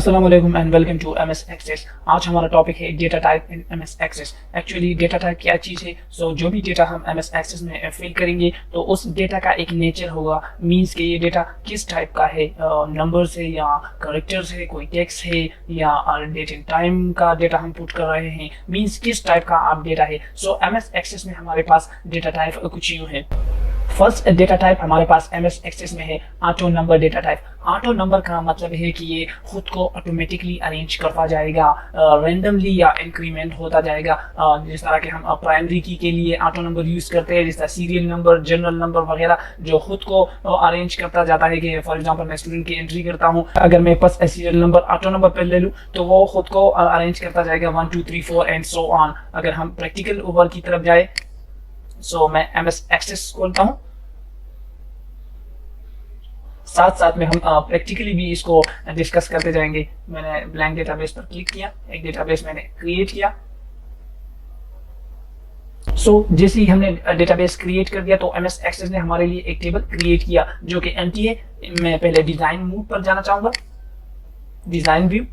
अस्सलाम वालेकुम and welcome to MS access. आज हमारा टॉपिक है data type in MS access. Actually data type क्या चीज़ है? जो भी डेटा हम एमएस एक्सेस में फिल करेंगे तो उस डेटा का एक नेचर होगा, मींस कि ये डेटा किस टाइप का है, नंबर्स है या कैरेक्टर्स है, कोई टेक्स्ट है या डेट एंड टाइम का डेटा हम पुट कर रहे हैं, मींस किस टाइप का आप डेटा है। सो एमएस एक्सेस में हमारे पास डेटा टाइप कुछ यूँ है। फर्स्ट डेटा टाइप हमारे पास एमएस एक्सेस में है auto number data type. Auto number का मतलब है कि ये खुद को ऑटोमेटिकली अरेंज करता जाएगा, रैंडमली या इंक्रीमेंट होता जाएगा। जिस तरह के हम प्राइमरी की के लिए ऑटो नंबर यूज करते हैं, जिस तरह सीरियल नंबर, जनरल नंबर वगैरह, जो खुद को अरेंज करता जाता है कि फॉर एग्जांपल मैं स्टूडेंट की एंट्री करता हूँ, अगर मैं पास सीरियल नंबर ऑटो नंबर पर ले लूँ तो वो खुद को अरेंज करता जाएगा 1 2 3 4 एंड सो ऑन। अगर हम प्रैक्टिकल ओवर की तरफ जाए, सो मैं एमएस एक्सेस खोलता हूँ, साथ साथ में हम प्रैक्टिकली भी इसको डिस्कस करते जाएंगे। मैंने ब्लैंक डेटाबेस पर क्लिक किया, एक डेटाबेस मैंने क्रिएट किया। जैसे ही हमने डेटाबेस क्रिएट कर दिया तो एमएस एक्सेस ने हमारे लिए एक टेबल क्रिएट किया जो कि एम्प्टी है। मैं पहले डिजाइन मोड पर जाना चाहूंगा, डिजाइन व्यू,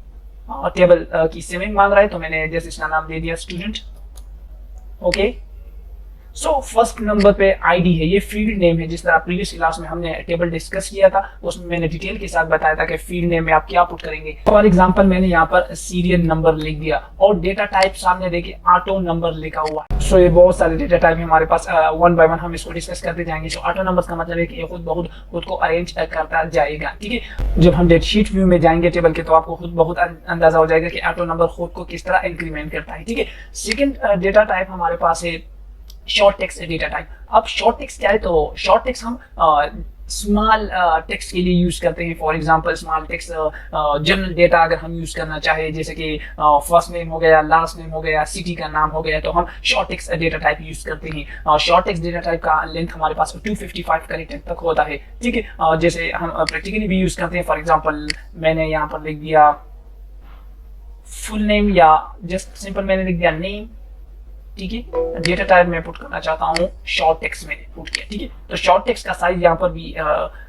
टेबल की सेविंग मांग रहा है तो मैंने जैसे इसका नाम दे दिया स्टूडेंट। ओके, फर्स्ट नंबर पे आईडी है, ये फील्ड नेम है। जिस तरह प्रीवियस क्लास में हमने टेबल डिस्कस किया था उसमें मैंने डिटेल के साथ बताया था कि फील्ड नेम में आप क्या पुट करेंगे। फॉर एग्जांपल मैंने यहाँ पर सीरियल नंबर लिख दिया और डेटा टाइप सामने देखिए ऑटो नंबर लिखा हुआ है। ये बहुत सारे डेटा टाइप हमारे पास, वन बाय वन हम इसको डिस्कस करते जाएंगे। ऑटो नंबर का मतलब है कि खुद को अरेंज करता जाएगा। ठीक है, जब हम डेट शीट व्यू में जाएंगे टेबल के तो आपको खुद बहुत अंदाजा हो जाएगा कि ऑटो नंबर खुद को किस तरह इंक्रीमेंट करता है। ठीक है, सेकेंड डेटा टाइप हमारे पास है शॉर्ट टेक्स्ट डेटा टाइप। अब शॉर्ट टेक्स्ट क्या है? तो शॉर्ट टेक्स्ट हम स्मॉल टेक्स्ट के लिए यूज करते हैं। For example small text general data अगर हम यूज करना चाहे, जैसे कि फर्स्ट नेम हो गया, लास्ट नेम हो गया, सिटी का नाम हो गया, तो हम short text data type use करते हैं। शॉर्ट टेक्स्ट डेटा टाइप का लेंथ हमारे पास 255 कैरेक्टर तक होता है। ठीक है, जैसे हम प्रैक्टिकली भी यूज करते हैं। फॉर एग्जाम्पल मैंने यहाँ पर लिख दिया फुल नेम या जस्ट सिंपल मैंने लिख दिया नेम। ठीक है, डेटा टाइप में पुट करना चाहता हूँ, शॉर्ट टेक्स्ट में पुट किया। ठीक है, तो शॉर्ट टेक्स्ट का साइज यहाँ पर भी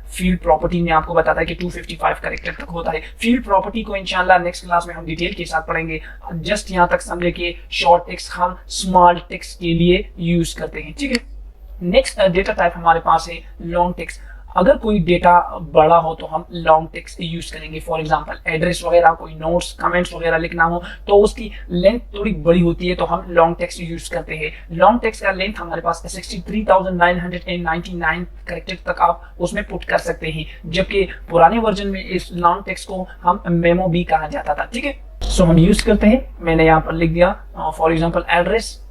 फील्ड प्रॉपर्टी में आपको बताता है कि 255 कैरेक्टर तक होता है। फील्ड प्रॉपर्टी को इंशाल्लाह नेक्स्ट क्लास में हम डिटेल के साथ पढ़ेंगे। जस्ट यहाँ तक समझे कि शॉर्ट टेक्स्ट हम स्मॉल टेक्स्ट के लिए यूज करते हैं। ठीक है, नेक्स्ट डेटा टाइप हमारे पास है लॉन्ग टेक्स्ट। अगर कोई डेटा बड़ा हो तो हम लॉन्ग टेक्स्ट यूज करेंगे। फॉर एग्जांपल एड्रेस वगैरह, कोई नोट्स, कमेंट्स वगैरह लिखना हो तो उसकी लेंथ थोड़ी बड़ी होती है तो हम लॉन्ग टेक्स्ट यूज करते हैं। लॉन्ग टेक्स्ट का लेंथ हमारे पास 63,999 कैरेक्टर तक आप उसमें पुट कर सकते हैं, जबकि पुराने वर्जन में इस लॉन्ग टेक्स्ट को हम मेमो भी कहा जाता था। ठीक है, सो हम यूज करते हैं। मैंने यहाँ पर लिख दिया फॉर एग्जाम्पल एड्रेस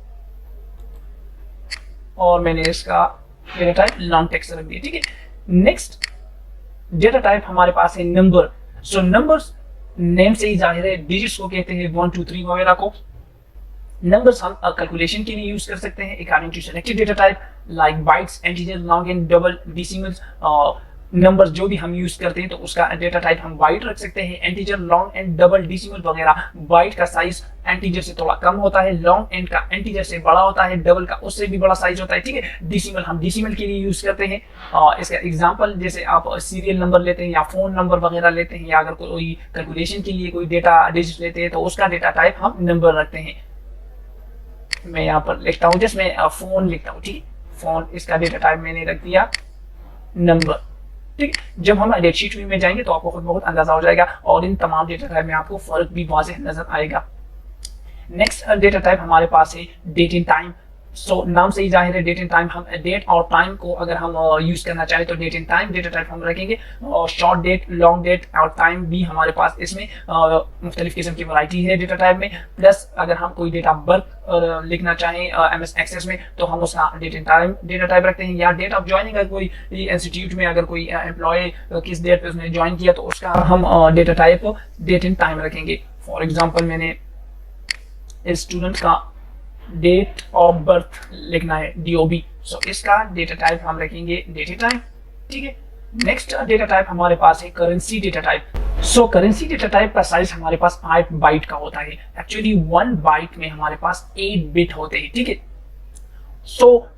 और मैंने इसका डेटा टाइप लॉन्ग टेक्स्ट रख दिया। ठीक है, नेक्स्ट डेटा टाइप हमारे पास है नंबर। नंबर्स नेम से ही जाहिर है, डिजिट्स को कहते हैं 1 2 3 वगैरह को। नंबर्स हम कैलकुलेशन के लिए यूज कर सकते हैं according to selected data type like bytes, integer, long and double, decimals. Numbers जो भी हम यूज करते हैं तो उसका डेटा टाइप हम बाइट रख सकते हैं। Integer, long and double, decimal वगैरह। बाइट का साइज इंटीजर से थोड़ा कम होता है, लॉन्ग एंड का इंटीजर से बड़ा होता है, डबल का उससे भी बड़ा साइज होता है। ठीक है, डेसिमल हम डेसिमल के लिए यूज करते हैं। इसका एग्जांपल जैसे आप सीरियल नंबर लेते हैं या फोन नंबर वगैरह लेते हैं, या अगर कोई कैलकुलेशन के लिए कोई डेटा डिजिट लेते हैं तो उसका डेटा टाइप हम नंबर रखते हैं। मैं यहाँ पर लिखता हूँ, जस्ट मैं फोन लिखता हूँ। ठीक है, फोन, इसका डेटा टाइप मैंने रख दिया नंबर। ठीक, जब हम डेट शीट व्यू में जाएंगे तो आपको खुद बहुत अंदाजा हो जाएगा और इन तमाम डेटा टाइप में आपको फर्क भी वाज़ेह नजर आएगा। नेक्स्ट डेटा टाइप हमारे पास है डेट एंड टाइम। नाम से ही जाहिर है डेट एंड टाइम, हम डेट और टाइम को अगर हम यूज करना चाहें तो date and time data type हम रखेंगे। और शॉर्ट डेट, लॉन्ग डेट और टाइम भी हमारे पास इसमें मुख्तलिफ किस्म की वैरायटी है डेटा टाइप में। प्लस अगर हम कोई डेट ऑफ बर्थ लिखना चाहें एमएस एक्सेस में तो हम उसका date and time data type रखते हैं। या डेट ऑफ ज्वाइनिंग, अगर कोई इंस्टीट्यूट में अगर कोई एम्प्लॉय किस डेट पे उसने ज्वाइन किया तो उसका हम data type date and time रखेंगे। फॉर एग्जाम्पल मैंने स्टूडेंट का डेट ऑफ बर्थ लिखना है DOB, इसका डेटा टाइप हम रखेंगे डेटा टाइप। ठीक है, नेक्स्ट डेटा टाइप हमारे पास है currency data type. Currency data type का साइज हमारे पास 8 बाइट का होता है। एक्चुअली 1 बाइट में हमारे पास 8 बिट होते हैं। ठीक है,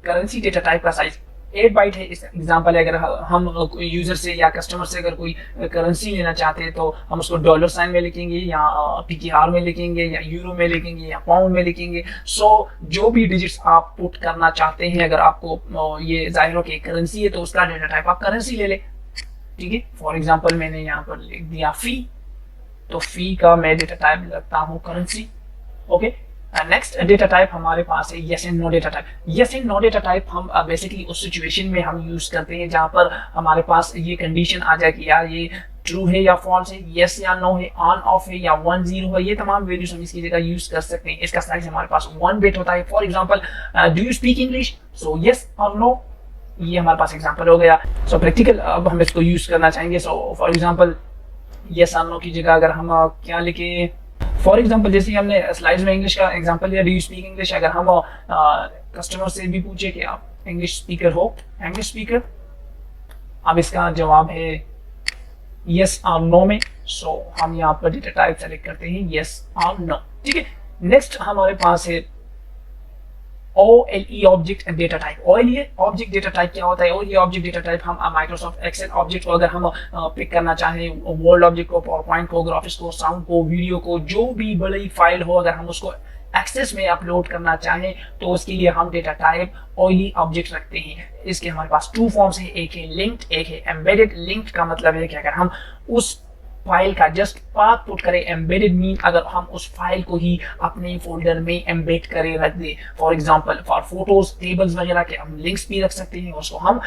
करेंसी डेटा टाइप का साइज 8 बाइट है। इस एग्जांपल है, अगर हम यूजर से या कस्टमर से अगर कोई करेंसी लेना चाहते हैं तो हम उसको डॉलर साइन में लिखेंगे या पीटीआर में लिखेंगे या यूरो में लिखेंगे या पाउंड में लिखेंगे। सो जो भी डिजिट्स आप पुट करना चाहते हैं, अगर आपको ये जाहिर हो कि करेंसी है तो उसका डेटा टाइप आप करेंसी ले लें, ठीक है। फॉर एग्जांपल मैंने यहाँ पर लिख दिया फी, तो फी का मैं डेटा टाइप रखता हूँ currency, okay. Next data type हमारे पास है yes and no data type. Yes and no data type हम बेसिकली उस सिचुएशन में हम यूज करते हैं जहां पर हमारे पास ये कंडीशन आ जाए कि यार ये ट्रू है या फॉल्स है, यस या नो है, ऑन ऑफ है या 1 0 है। ये तमाम वैल्यूज हम इसकी जगह यूज कर सकते हैं। इसका साइज हमारे पास 1 बिट होता है। For example do you speak English, so yes और नो, ये हमारे पास एग्जांपल हो गया। सो प्रैक्टिकल अब हम इसको यूज करना चाहेंगे। सो फॉर एग्जांपल यस और नो की जगह अगर हम क्या लिखे, फॉर एग्जाम्पल जैसे हमने स्लाइड्स में इंग्लिश का एग्जाम्पल लिया, डू यू स्पीक इंग्लिश। अगर हम कस्टमर से भी पूछे कि आप इंग्लिश स्पीकर हो, इंग्लिश स्पीकर, अब इसका जवाब है यस और नो में। सो हम यहाँ पर डेटा टाइप सेलेक्ट करते हैं यस और नो, ठीक है। नेक्स्ट हमारे पास है OLE object data type. OLE object data type क्या होता है? OLE ऑब्जेक्ट डेटा टाइप हम माइक्रोसॉफ्ट एक्सेल ऑब्जेक्ट को अगर हम पिक करना चाहें, वर्ड ऑब्जेक्ट को, पावरपॉइंट को, ग्राफिक्स को, साउंड को, वीडियो को, जो भी बड़ी फाइल हो, अगर हम उसको एक्सेस में अपलोड करना चाहें तो उसके लिए हम डेटा टाइप OLE ऑब्जेक्ट रखते हैं। इसके हमारे पास 2 फॉर्म्स है, एक है लिंक्ड, एक है एम्बेडेड। लिंक्ड का मतलब है कि अगर हम उस फाइल का जस्ट पाथ पुट करें, एम्बेडेड मीन अगर हम उस फाइल को ही अपने फोल्डर में एम्बेड करे रख दें। For example for photos, tables वगैरह के हम लिंक्स भी रख सकते हैं, उसको हम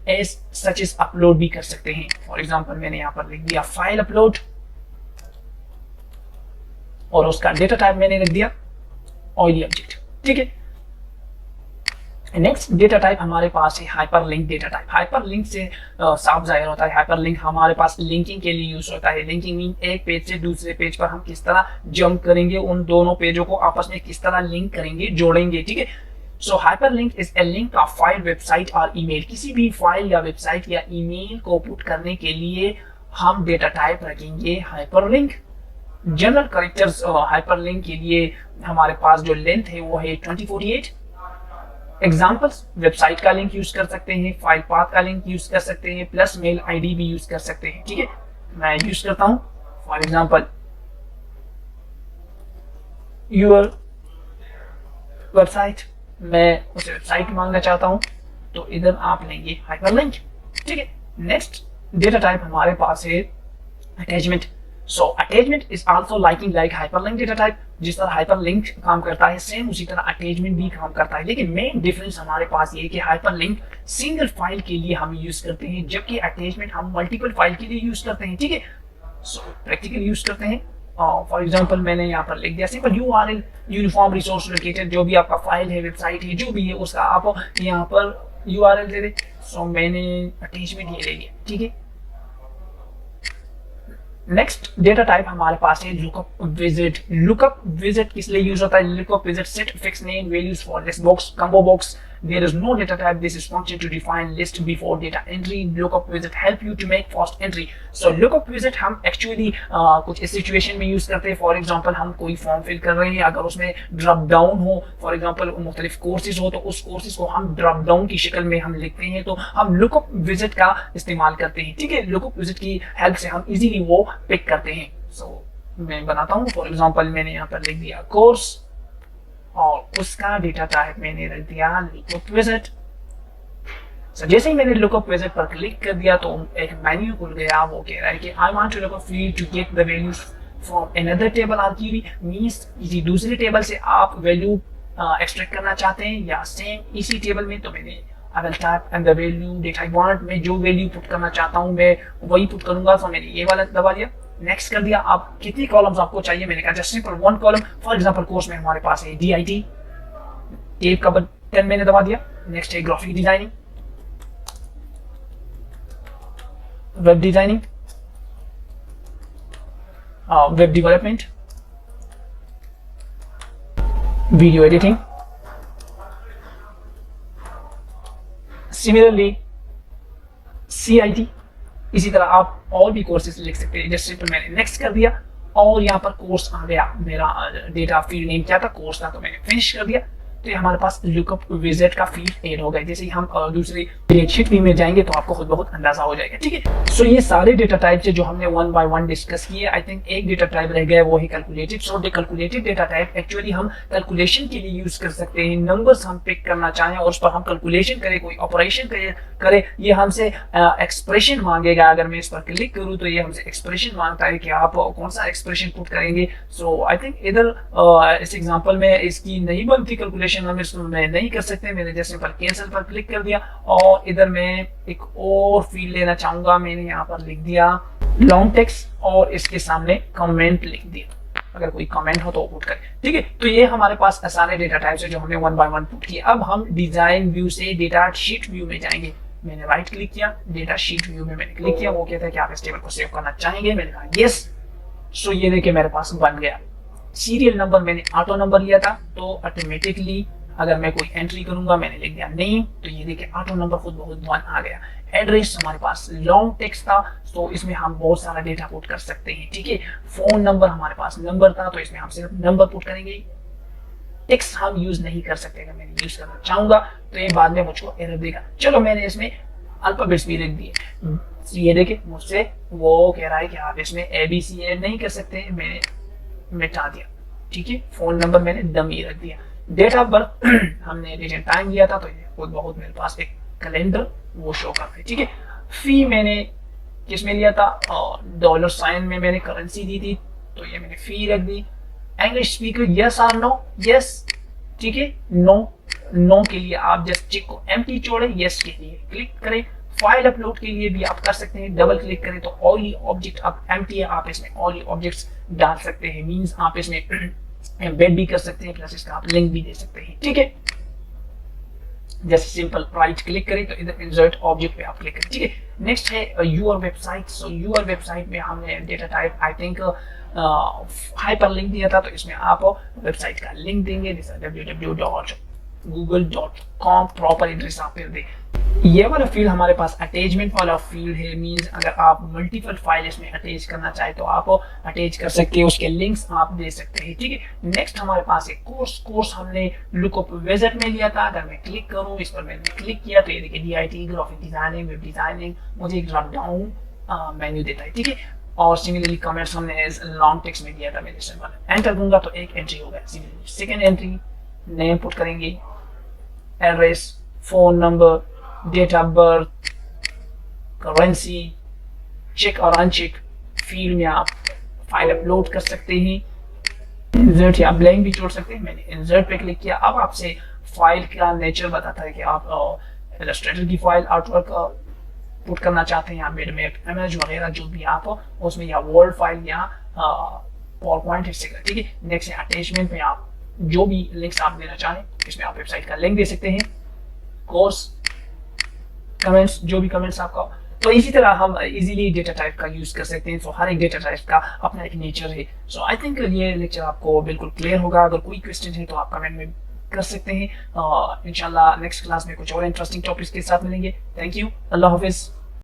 एज सच एज अपलोड भी कर सकते हैं। फॉर एग्जांपल मैंने यहाँ पर लिख दिया फाइल अपलोड और उसका डेटा टाइप मैंने रख दिया OLE ऑब्जेक्ट, ठीक है। नेक्स्ट डेटा टाइप हमारे पास है हाइपरलिंक डेटा टाइप। हाइपरलिंक से साफ जाहिर होता है, हाइपरलिंक हमारे पास लिंकिंग के लिए यूज होता है। लिंकिंग मीन एक पेज से दूसरे पेज पर हम किस तरह जंप करेंगे, उन दोनों पेजों को आपस में किस तरह लिंक करेंगे, जोड़ेंगे, ठीक है। So hyperlink is a link of file, website और ईमेल। किसी भी फाइल या वेबसाइट या ईमेल को पुट करने के लिए हम डेटा टाइप रखेंगे हाइपरलिंक। जनरल कैरेक्टर्स हाइपरलिंक के लिए हमारे पास जो लेंथ है वो है 2048। एग्जाम्पल्स वेबसाइट का लिंक यूज कर सकते हैं, फाइल पाथ का लिंक यूज कर सकते हैं, प्लस मेल आईडी भी यूज कर सकते हैं, ठीक है। मैं यूज करता हूं फॉर एग्जांपल यूर वेबसाइट, मैं उसे वेबसाइट मांगना चाहता हूं तो इधर आप लेंगे हाइपरलिंक, ठीक है। नेक्स्ट डेटा टाइप हमारे पास है attachment. So attachment is also liking like hyperlink data type. जिस तरह हाइपरलिंक काम करता है सेम उसी तरह अटैचमेंट भी काम करता है, लेकिन मेन डिफरेंस हमारे पास ये है कि हाइपरलिंक सिंगल फाइल के लिए हम यूज करते हैं, जबकि अटैचमेंट हम मल्टीपल फाइल के लिए यूज करते हैं, ठीक है। सो प्रैक्टिकल यूज करते हैं। फॉर एग्जांपल मैंने यहाँ पर लिख दिया simple URL, uniform resource located. जो भी आपका फाइल है, वेबसाइट है, जो भी है उसका आप यहाँ पर URL दे दे। सो मैंने अटैचमेंट ये ले लिया, ठीक है। नेक्स्ट डेटा टाइप हमारे पास है लुकअप विजिट। लुकअप विजिट किस लिए यूज होता है? Lookup visit set fix name values for list box, combo box. There is no data type. This is function to define list before data entry. Lookup visit help you to make fast entry. So lookup visit हम actually कुछ इस situation में use करते हैं। For example हम कोई form fill कर रहे हैं, अगर उसमें ड्रॉप डाउन हो, फॉर एग्जांपल मुख्तलिफ कोर्सेज हो, तो उस कोर्सेज को हम ड्रॉप डाउन की शक्ल में हम लिखते हैं, तो हम लुकअप विजिट का इस्तेमाल करते हैं, ठीक है। लुकअप विजिट की हेल्प से हम इजीली वो पिक करते हैं। सो मैं बनाता हूँ फॉर एग्जांपल मैंने यहाँ पर लिख दिया कोर्स और उसका डेटा टाइप मैंने रख दिया लुकअप विजिट। सो जैसे ही मैंने लुकअप विजिट पर क्लिक कर दिया तो एक मेन्यू खुल गया। वो कह रहा है कि I want to look up field to get the values from another table और क्वेरी। मींस किसी दूसरे टेबल से आप वैल्यू एक्सट्रैक्ट करना चाहते हैं या सेम इसी टेबल में, तो मैंने I will type and the value that I want, मैं जो वैल्यू पुट करना चाहता हूँ मैं वही पुट करूंगा। तो मैंने ये वाला दबा दिया, नेक्स्ट कर दिया। आप कितनी कॉलम्स आपको चाहिए? मैंने कहा just simple 1 column. For example course में हमारे पास है DIT, टेब का बटन मैंने दबा दिया। नेक्स्ट है graphic designing, web designing, web development, video editing. Similarly CIT, इसी तरह आप और भी कोर्सेज लिख सकते हैं। जस्ट सिंपल मैंने नेक्स्ट कर दिया और यहाँ पर कोर्स आ गया। मेरा डेटा फील्ड नेम क्या था? कोर्स था, तो मैंने फिनिश कर दिया। तो ये हमारे पास लुकअप विजेट का फील्ड ऐड हो गया। जैसे ही हम दूसरी शीट व्यू में जाएंगे तो आपको खुद बहुत अंदाजा हो जाएगा, ठीक है। सो ये सारे डेटा टाइप है जो हमने वन बाय वन डिस्कस किए। आई थिंक एक डेटा टाइप रह गया, वो है कैलकुलेटेड। सो कैलकुलेटेड डेटा टाइप एक्चुअली हम कैलकुलेशन के लिए यूज कर सकते हैं। नंबर्स हम पिक करना चाहें और उस पर हम कैलकुलेशन करें, कोई ऑपरेशन करें, ये हमसे एक्सप्रेशन मांगेगा। अगर मैं इस पर क्लिक करूं तो ये हमसे एक्सप्रेशन मांगता है कि आप कौन सा एक्सप्रेशन पुट करेंगे। सो आई थिंक इधर इस एग्जांपल में इसकी नहीं बनती कैलकुलेशन, हम इसमें नहीं कर सकते। मैंने जैसे पर कैंसिल पर क्लिक कर दिया और इधर मैं एक और फील्ड लेना चाहूंगा। मैंने यहाँ पर लिख दिया लॉन्ग टेक्स्ट और इसके सामने कमेंट लिख दिया। अगर कोई कमेंट हो तो पुट करें, ठीक है। तो ये हमारे पास सारे डेटा टाइप्स है जो हमने वन बाय वन पुट किए। अब हम डिजाइन व्यू से डेटा शीट व्यू में जाएंगे। मैंने राइट क्लिक किया, डेटा शीट व्यू में मैंने क्लिक किया। वो कहता है कि आप इस टेबल को सेव करना चाहेंगे, मैंने कहा यस। सो ये देखिए मेरे पास बन गया। सीरियल नंबर मैंने ऑटो नंबर लिया था, तो ऑटोमेटिकली अगर मैं कोई एंट्री करूंगा, मैंने लिख दिया नहीं, तो ये देखिए ऑटो नंबर खुद बहुत वन आ गया। एड्रेस हमारे पास लॉन्ग टेक्स्ट था, तो इसमें हम बहुत सारा डेटा पुट कर सकते हैं, ठीक है। फोन नंबर हमारे पास नंबर था, तो इसमें हम सिर्फ नंबर पुट करेंगे। टेक्स्ट हम यूज नहीं कर सकते। अगर मैं यूज करना चाहूंगा तो ये बाद में मुझको एरर देगा। चलो मैंने इसमें अल्फाबेट्स भी लिख दिए। ये देखिए मुझसे वो कह रहा है कि आप इसमें ABC ऐड नहीं कर सकते, मैंने मिटा दिया, ठीक है। फोन नंबर मैंने डमी रख दिया। डेट ऑफ बर्थ हमने डेट एंड टाइम लिया था, तो ये खुद बहुत मेरे पास एक कैलेंडर वो शो कर रहा है, ठीक है। फी मैंने किसमें लिया था, डॉलर साइन में मैंने करेंसी दी थी, तो ये मैंने फी रख दी। इंग्लिश स्पीकर यस और नो, यस, ठीक है। नो के लिए आप जस्ट चेक को एम्प्टी छोड़े, यस के लिए क्लिक करें। फाइल अपलोड के लिए भी आप कर सकते हैं, डबल क्लिक करें तो ऑल ही ऑब्जेक्ट अब एम्प्टी है, आप इसमें ऑल ही ऑब्जेक्ट्स डाल सकते हैं। मींस आप इसमें एम्बेड भी कर सकते हैं, प्लस इसका आप लिंक भी दे सकते हैं, ठीक है। जैसे सिंपल राइट क्लिक करें तो इधर इंसर्ट ऑब्जेक्ट पे आप क्लिक करें, ठीक है। नेक्स्ट है your website. So your website में हमने data type I think hyperlink दिया था, तो इसमें आप वेबसाइट का लिंक देंगे, जैसे www.google.com प्रॉपर एड्रेस आप फिर दें। ये वाला फील्ड हमारे पास अटैचमेंट वाला फील्ड है। मींस अगर आप मल्टीपल फाइल इसमें अटैच करना चाहे तो आप अटैच कर सकते हैं, उसके लिंक्स आप दे सकते हैं, ठीक है। नेक्स्ट हमारे पास एक कोर्स हमने लुकअप विजेट में लिया था। अगर मैं क्लिक करूं, इस पर मैंने क्लिक किया तो ये देखिए DIT graphic designing, web designing, मुझे एक ड्रॉप डाउन मेन्यू देता है, ठीक है। और सिमिलरली कमेंट्स हमने लॉन्ग टेक्स्ट में दिया था। मैं जैसे एंटर दूंगा तो एक एंट्री होगा। सेकेंड एंट्री नेम पुट करेंगे, address, phone number, date of birth, currency, check और अनचेक। फील्ड में आप फाइल अपलोड कर सकते हैं, इंसर्ट या ब्लैंक भी जोड़ सकते हैं। मैंने इंसर्ट पे क्लिक किया। अब आपसे फाइल का नेचर बताता है कि आप इलस्ट्रेटर की फाइल आर्टवर्क पुट करना चाहते हैं या बिटमैप, इमेज वगैरह जो भी आप उसमें, या वर्ड फाइल या पावरपॉइंट, etc, ठीक है। नेक्स्ट अटैचमेंट में आप जो भी लिंक्स आप देना चाहें, इसमें आप वेबसाइट का लिंक दे सकते हैं, कोर्स, कमेंट्स, जो भी कमेंट्स आपका। तो इसी तरह हम इजीली डेटा टाइप का यूज कर सकते हैं। सो हर एक डेटा टाइप का अपना एक नेचर है। सो आई थिंक ये लेक्चर आपको बिल्कुल क्लियर होगा। अगर कोई क्वेश्चन है तो आप कमेंट में कर सकते हैं। इंशाल्लाह नेक्स्ट क्लास में कुछ और इंटरेस्टिंग टॉपिक्स के साथ मिलेंगे। Thank you, Allah Hafiz.